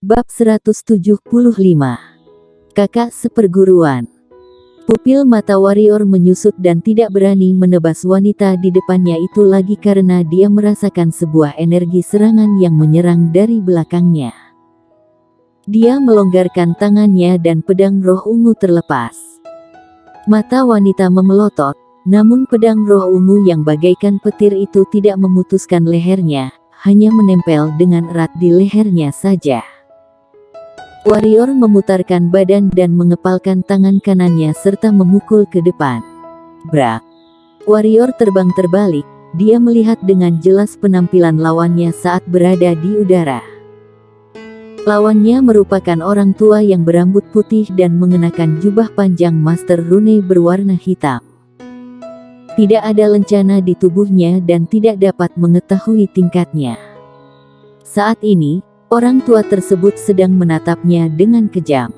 Bab 175. Kakak seperguruan. Pupil mata warrior menyusut dan tidak berani menebas wanita di depannya itu lagi karena dia merasakan sebuah energi serangan yang menyerang dari belakangnya. Dia melonggarkan tangannya dan pedang roh ungu terlepas. Mata wanita memelotot, namun pedang roh ungu yang bagaikan petir itu tidak memutuskan lehernya, hanya menempel dengan erat di lehernya saja. Warrior memutarkan badan dan mengepalkan tangan kanannya serta memukul ke depan. Brak! Warrior terbang terbalik, dia melihat dengan jelas penampilan lawannya saat berada di udara. Lawannya merupakan orang tua yang berambut putih dan mengenakan jubah panjang master rune berwarna hitam. Tidak ada lencana di tubuhnya dan tidak dapat mengetahui tingkatnya. Saat ini, orang tua tersebut sedang menatapnya dengan kejam.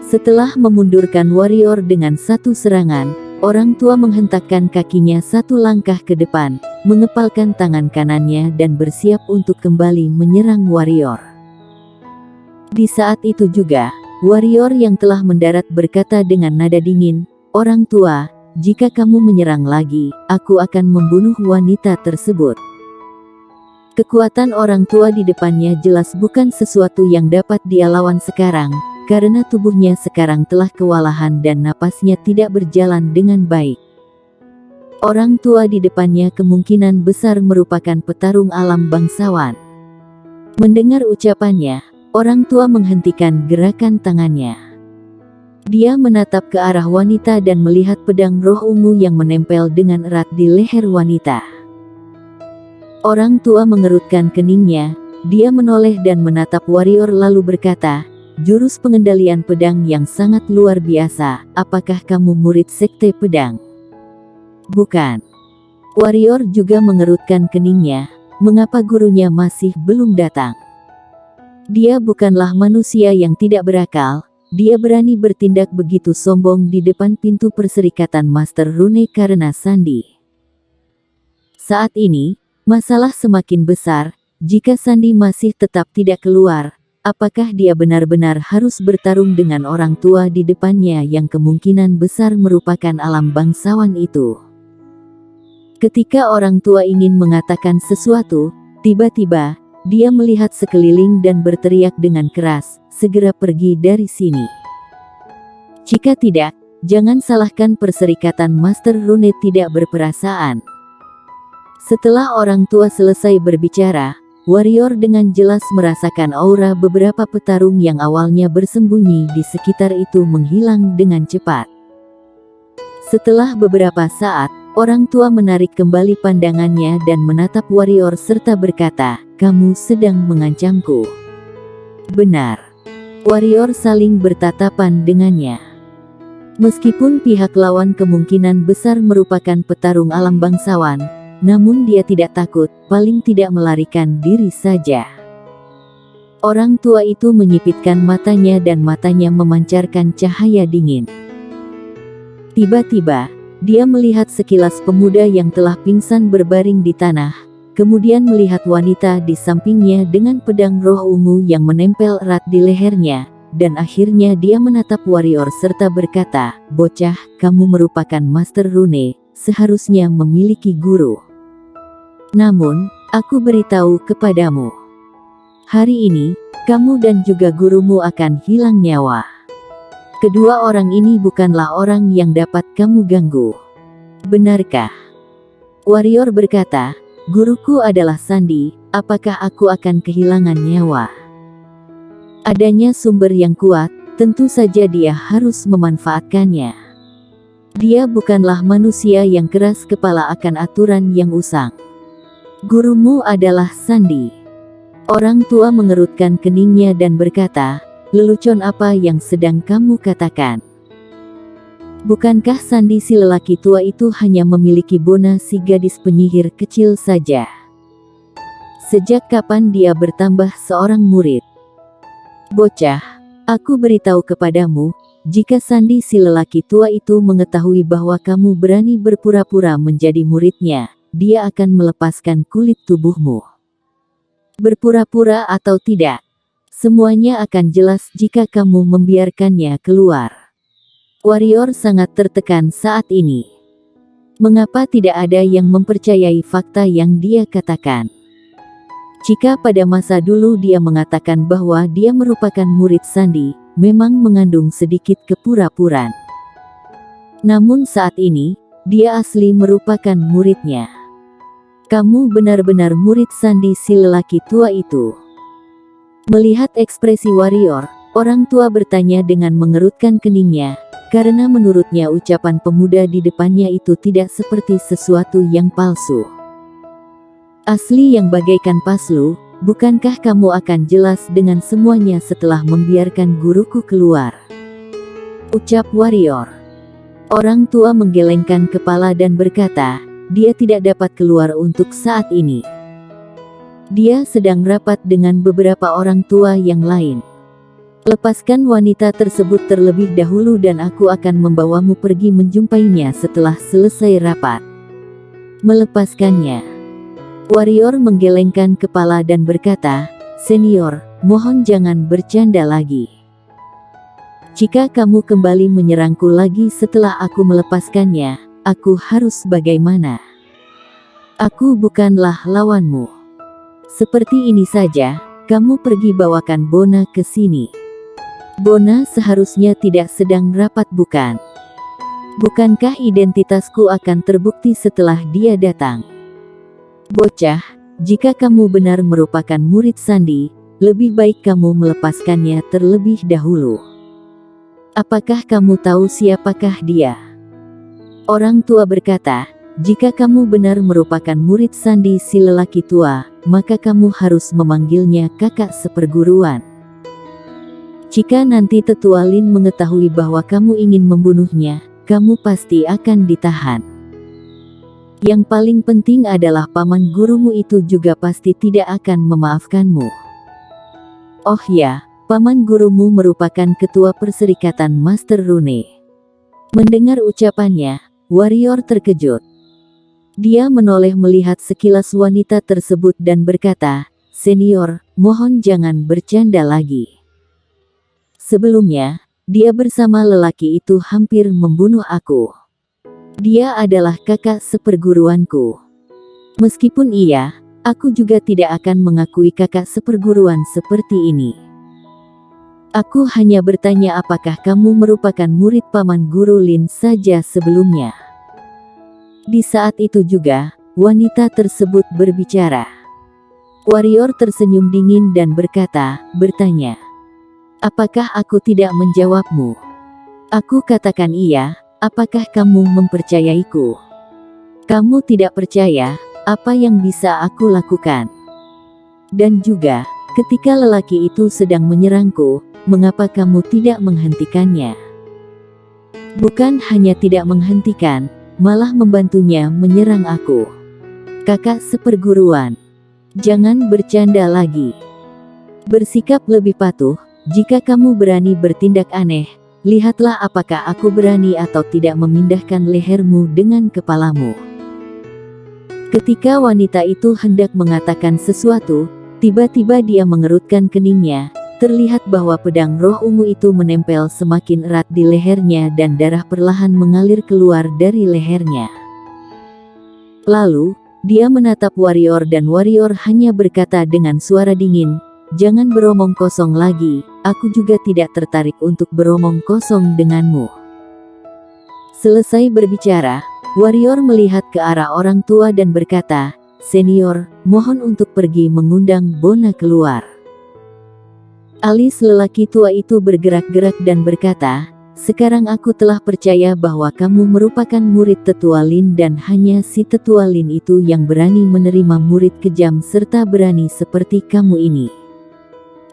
Setelah memundurkan warrior dengan satu serangan, orang tua menghentakkan kakinya satu langkah ke depan, mengepalkan tangan kanannya dan bersiap untuk kembali menyerang warrior. Di saat itu juga, warrior yang telah mendarat berkata dengan nada dingin, "Orang tua, jika kamu menyerang lagi, aku akan membunuh wanita tersebut." Kekuatan orang tua di depannya jelas bukan sesuatu yang dapat dia lawan sekarang, karena tubuhnya sekarang telah kewalahan dan napasnya tidak berjalan dengan baik. Orang tua di depannya kemungkinan besar merupakan petarung alam bangsawan. Mendengar ucapannya, orang tua menghentikan gerakan tangannya. Dia menatap ke arah wanita dan melihat pedang roh ungu yang menempel dengan erat di leher wanita. Orang tua mengerutkan keningnya, dia menoleh dan menatap warrior lalu berkata, "Jurus pengendalian pedang yang sangat luar biasa, apakah kamu murid sekte pedang?" "Bukan." Warrior juga mengerutkan keningnya, mengapa gurunya masih belum datang? Dia bukanlah manusia yang tidak berakal, dia berani bertindak begitu sombong di depan pintu perserikatan Master Rune karena Sandi. Saat ini, masalah semakin besar, jika Sandi masih tetap tidak keluar, apakah dia benar-benar harus bertarung dengan orang tua di depannya yang kemungkinan besar merupakan alam bangsawan itu? Ketika orang tua ingin mengatakan sesuatu, tiba-tiba, dia melihat sekeliling dan berteriak dengan keras, "Segera pergi dari sini. Jika tidak, jangan salahkan perserikatan Master Rune tidak berperasaan." Setelah orang tua selesai berbicara, warrior dengan jelas merasakan aura beberapa petarung yang awalnya bersembunyi di sekitar itu menghilang dengan cepat. Setelah beberapa saat, orang tua menarik kembali pandangannya dan menatap warrior serta berkata, "Kamu sedang mengancamku." "Benar." Warrior saling bertatapan dengannya. Meskipun pihak lawan kemungkinan besar merupakan petarung alam bangsawan, namun dia tidak takut, paling tidak melarikan diri saja. Orang tua itu menyipitkan matanya dan matanya memancarkan cahaya dingin. Tiba-tiba, dia melihat sekilas pemuda yang telah pingsan berbaring di tanah, kemudian melihat wanita di sampingnya dengan pedang roh ungu yang menempel erat di lehernya, dan akhirnya dia menatap warrior serta berkata, "Bocah, kamu merupakan Master Rune, seharusnya memiliki guru. Namun, aku beritahu kepadamu. Hari ini, kamu dan juga gurumu akan hilang nyawa. Kedua orang ini bukanlah orang yang dapat kamu ganggu." "Benarkah?" Warrior berkata, "Guruku adalah Sandi, apakah aku akan kehilangan nyawa?" Adanya sumber yang kuat, tentu saja dia harus memanfaatkannya. Dia bukanlah manusia yang keras kepala akan aturan yang usang. "Gurumu adalah Sandi." Orang tua mengerutkan keningnya dan berkata, "Lelucon apa yang sedang kamu katakan? Bukankah Sandi si lelaki tua itu hanya memiliki Bona si gadis penyihir kecil saja? Sejak kapan dia bertambah seorang murid?" "Bocah, aku beritahu kepadamu, jika Sandi si lelaki tua itu mengetahui bahwa kamu berani berpura-pura menjadi muridnya, dia akan melepaskan kulit tubuhmu. Berpura-pura atau tidak, Semuanya akan jelas jika kamu membiarkannya keluar. Warrior sangat tertekan saat ini. Mengapa tidak ada yang mempercayai fakta yang dia katakan? Jika pada masa dulu dia mengatakan bahwa dia merupakan murid Sandi, memang mengandung sedikit kepura-puraan. Namun saat ini, dia asli merupakan muridnya. Kamu benar-benar murid Sandi si lelaki tua itu. Melihat ekspresi Warrior, orang tua bertanya dengan mengerutkan keningnya, karena menurutnya ucapan pemuda di depannya itu tidak seperti sesuatu yang palsu. Asli yang bagaikan paslu, bukankah kamu akan jelas dengan semuanya setelah membiarkan guruku keluar? Ucap Warrior. Orang tua menggelengkan kepala dan berkata, dia tidak dapat keluar untuk saat ini. Dia sedang rapat dengan beberapa orang tua yang lain. Lepaskan wanita tersebut terlebih dahulu dan aku akan membawamu pergi menjumpainya setelah selesai rapat. Melepaskannya. Warrior menggelengkan kepala dan berkata, "Senior, mohon jangan bercanda lagi. Jika kamu kembali menyerangku lagi setelah aku melepaskannya, aku harus bagaimana? Aku bukanlah lawanmu. Seperti ini saja, kamu pergi bawakan Bona ke sini." Bona seharusnya tidak sedang rapat bukan? Bukankah identitasku akan terbukti setelah dia datang? Bocah, jika kamu benar merupakan murid Sandi, lebih baik kamu melepaskannya terlebih dahulu. Apakah kamu tahu siapakah dia? Orang tua berkata, jika kamu benar merupakan murid Sandi si lelaki tua, maka kamu harus memanggilnya kakak seperguruan. Jika nanti Tetua Lin mengetahui bahwa kamu ingin membunuhnya, kamu pasti akan ditahan. Yang paling penting adalah paman gurumu itu juga pasti tidak akan memaafkanmu. Oh ya, paman gurumu merupakan ketua perserikatan Master Rune. Mendengar ucapannya, Warrior terkejut. Dia menoleh melihat sekilas wanita tersebut dan berkata, "Senior, mohon jangan bercanda lagi. Sebelumnya, dia bersama lelaki itu hampir membunuh aku. Dia adalah kakak seperguruanku. Meskipun iya, aku juga tidak akan mengakui kakak seperguruan seperti ini. Aku hanya bertanya apakah kamu merupakan murid paman guru Lin saja sebelumnya." Di saat itu juga, wanita tersebut berbicara. Warrior tersenyum dingin dan bertanya, "Apakah aku tidak menjawabmu? Aku katakan iya. Apakah kamu mempercayaiku? Kamu tidak percaya, apa yang bisa aku lakukan? Dan juga, ketika lelaki itu sedang menyerangku, mengapa kamu tidak menghentikannya? Bukan hanya tidak menghentikan, malah membantunya menyerang aku. Kakak seperguruan, jangan bercanda lagi. Bersikap lebih patuh, jika kamu berani bertindak aneh, lihatlah apakah aku berani atau tidak memindahkan lehermu dengan kepalamu." Ketika wanita itu hendak mengatakan sesuatu, tiba-tiba dia mengerutkan keningnya, terlihat bahwa pedang roh ungu itu menempel semakin erat di lehernya dan darah perlahan mengalir keluar dari lehernya. Lalu, dia menatap Warrior dan Warrior hanya berkata dengan suara dingin, "Jangan beromong kosong lagi, aku juga tidak tertarik untuk beromong kosong denganmu." Selesai berbicara, Warrior melihat ke arah orang tua dan berkata, "Senior, mohon untuk pergi mengundang Bona keluar." Alis lelaki tua itu bergerak-gerak dan berkata, "Sekarang aku telah percaya bahwa kamu merupakan murid Tetua Lin dan hanya si Tetua Lin itu yang berani menerima murid kejam serta berani seperti kamu ini.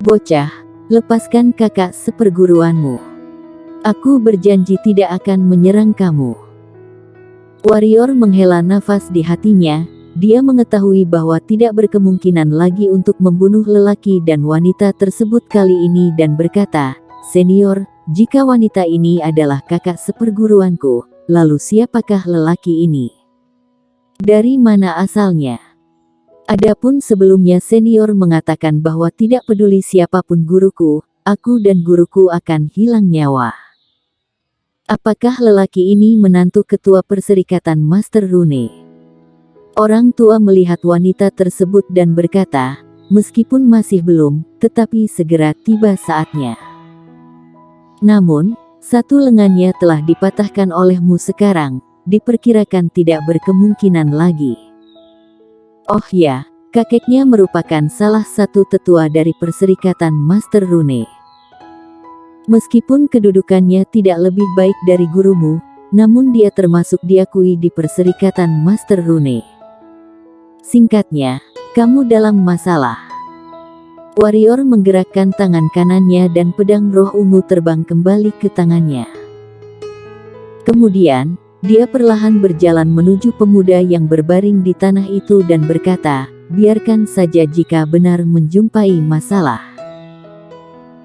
Bocah, lepaskan kakak seperguruanmu. Aku berjanji tidak akan menyerang kamu." Warrior menghela nafas di hatinya, dia mengetahui bahwa tidak berkemungkinan lagi untuk membunuh lelaki dan wanita tersebut kali ini dan berkata, "Senior, jika wanita ini adalah kakak seperguruanku, lalu siapakah lelaki ini? Dari mana asalnya? Adapun sebelumnya senior mengatakan bahwa tidak peduli siapapun guruku, aku dan guruku akan hilang nyawa. Apakah lelaki ini menantu ketua perserikatan Master Rune? Orang tua melihat wanita tersebut dan berkata, meskipun masih belum, tetapi segera tiba saatnya. Namun, satu lengannya telah dipatahkan olehmu sekarang, diperkirakan tidak berkemungkinan lagi. Oh ya, kakeknya merupakan salah satu tetua dari perserikatan Master Rune. Meskipun kedudukannya tidak lebih baik dari gurumu, namun dia termasuk diakui di perserikatan Master Rune. Singkatnya, kamu dalam masalah. Warrior menggerakkan tangan kanannya dan pedang roh ungu terbang kembali ke tangannya. Kemudian, dia perlahan berjalan menuju pemuda yang berbaring di tanah itu dan berkata, biarkan saja jika benar menjumpai masalah.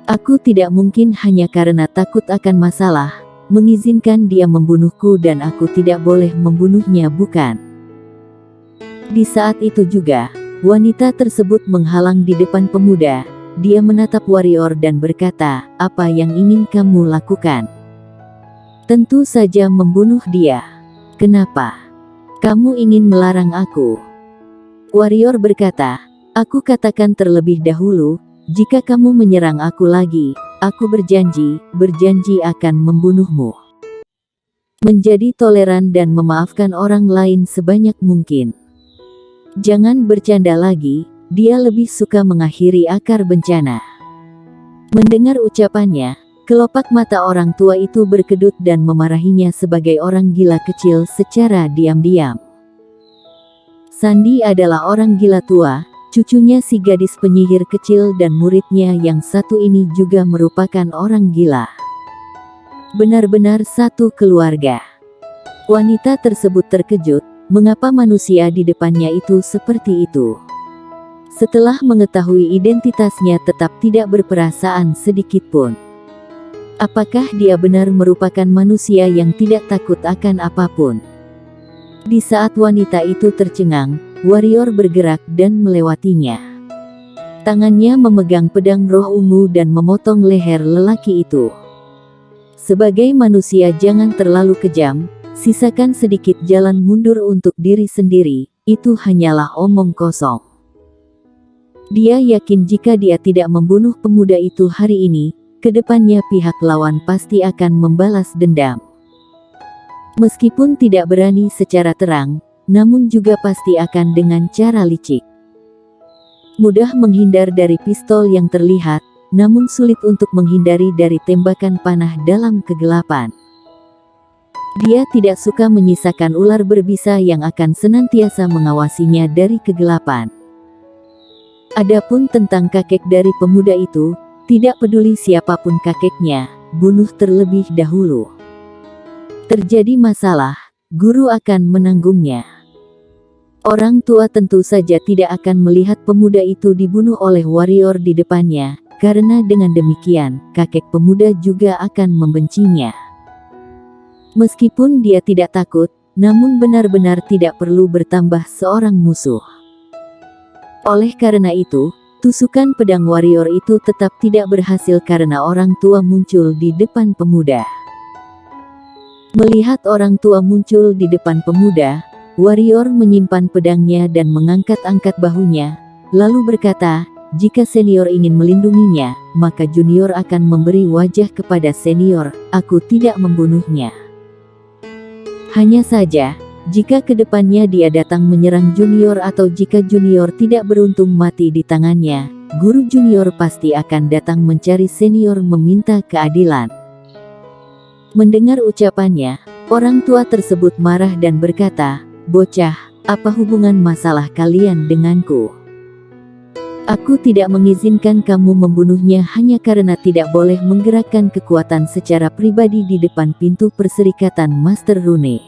Aku tidak mungkin hanya karena takut akan masalah, mengizinkan dia membunuhku dan aku tidak boleh membunuhnya, bukan? Di saat itu juga, wanita tersebut menghalang di depan pemuda. Dia menatap warrior dan berkata, apa yang ingin kamu lakukan? Tentu saja membunuh dia. Kenapa? Kamu ingin melarang aku? Warrior berkata, aku katakan terlebih dahulu, jika kamu menyerang aku lagi, aku berjanji akan membunuhmu. Menjadi toleran dan memaafkan orang lain sebanyak mungkin. Jangan bercanda lagi, dia lebih suka mengakhiri akar bencana. Mendengar ucapannya, kelopak mata orang tua itu berkedut dan memarahinya sebagai orang gila kecil secara diam-diam. Sandi adalah orang gila tua, cucunya si gadis penyihir kecil dan muridnya yang satu ini juga merupakan orang gila. Benar-benar satu keluarga. Wanita tersebut terkejut, mengapa manusia di depannya itu seperti itu. Setelah mengetahui identitasnya tetap tidak berperasaan sedikitpun. Apakah dia benar merupakan manusia yang tidak takut akan apapun? Di saat wanita itu tercengang, warrior bergerak dan melewatinya. Tangannya memegang pedang roh ungu dan memotong leher lelaki itu. Sebagai manusia jangan terlalu kejam, sisakan sedikit jalan mundur untuk diri sendiri, itu hanyalah omong kosong. Dia yakin jika dia tidak membunuh pemuda itu hari ini, kedepannya pihak lawan pasti akan membalas dendam. Meskipun tidak berani secara terang, namun juga pasti akan dengan cara licik. Mudah menghindar dari pistol yang terlihat, namun sulit untuk menghindari dari tembakan panah dalam kegelapan. Dia tidak suka menyisakan ular berbisa yang akan senantiasa mengawasinya dari kegelapan. Adapun tentang kakek dari pemuda itu, tidak peduli siapapun kakeknya, bunuh terlebih dahulu. Terjadi masalah, guru akan menanggungnya. Orang tua tentu saja tidak akan melihat pemuda itu dibunuh oleh warrior di depannya, karena dengan demikian, kakek pemuda juga akan membencinya. Meskipun dia tidak takut, namun benar-benar tidak perlu bertambah seorang musuh. Oleh karena itu, tusukan pedang warrior itu tetap tidak berhasil karena orang tua muncul di depan pemuda. Melihat orang tua muncul di depan pemuda, warrior menyimpan pedangnya dan mengangkat-angkat bahunya, lalu berkata, jika senior ingin melindunginya, maka junior akan memberi wajah kepada senior, aku tidak membunuhnya. Hanya saja, jika kedepannya dia datang menyerang junior atau jika junior tidak beruntung mati di tangannya, guru junior pasti akan datang mencari senior meminta keadilan. Mendengar ucapannya, orang tua tersebut marah dan berkata, bocah, apa hubungan masalah kalian denganku? Aku tidak mengizinkan kamu membunuhnya hanya karena tidak boleh menggerakkan kekuatan secara pribadi di depan pintu perserikatan Master Rune.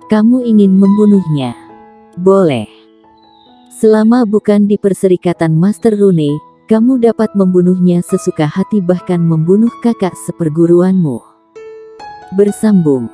Kamu ingin membunuhnya? Boleh. Selama bukan di perserikatan Master Rune, kamu dapat membunuhnya sesuka hati bahkan membunuh kakak seperguruanmu. Bersambung.